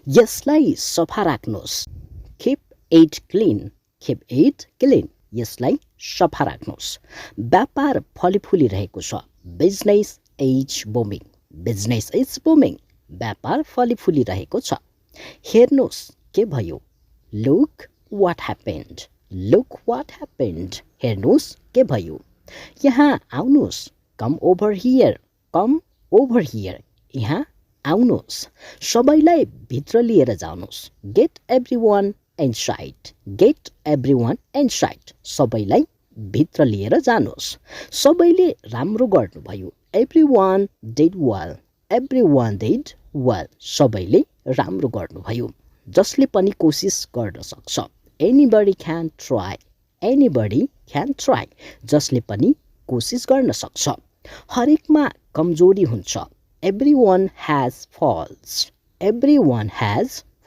यसलाई सफा राख्नुहोस् keep it clean keep it clean यसलाई सफा राख्नुहोस् व्यापार फलिफुली रहेको छ business is booming business is booming व्यापार फलिफुली रहेको छ हेर्नुहोस् के भयो look what happened look what happened हेर्नुहोस् के भयो यहाँ आउनुहोस् come over here यहाँ आउनुहोस् सबैलाई भित्र लिएर जानुहोस् get everyone inside सबैलाई भित्र लिएर जानुहोस् सबैले राम्रो गर्नुभयो everyone did well सबैले राम्रो गर्नुभयो जसले पनि कोसिस गर्न सक्छ anybody can try जसले पनि कोसिस गर्न सक्छ हरेकमा कमजोरी हुन्छ everyone has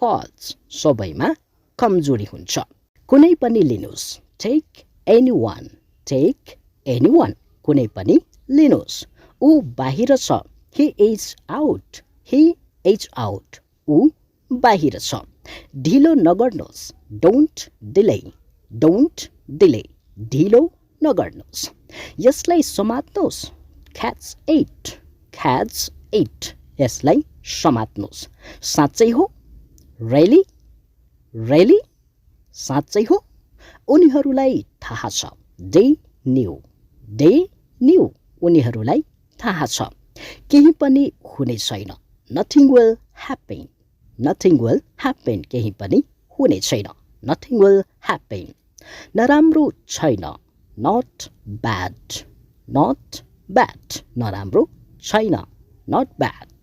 faults सबैमा कमजोरी हुन्छ कुनै पनि लिनुहोस् take anyone कुनै पनि लिनुहोस् ऊ बाहिर छ he is out ऊ बाहिर छ ढिलो नगर्नुहोस् don't delay ढिलो नगर्नुहोस् यसलाई समात्नुहोस् catch it यसलाई समात्नुहोस् साँच्चै हो really साँच्चै हो उनीहरूलाई थाहा छ they knew उनीहरूलाई थाहा छ केही पनि हुने छैन nothing will happen केही पनि हुने छैन nothing will happen नराम्रो छैन not bad नराम्रो छैन not bad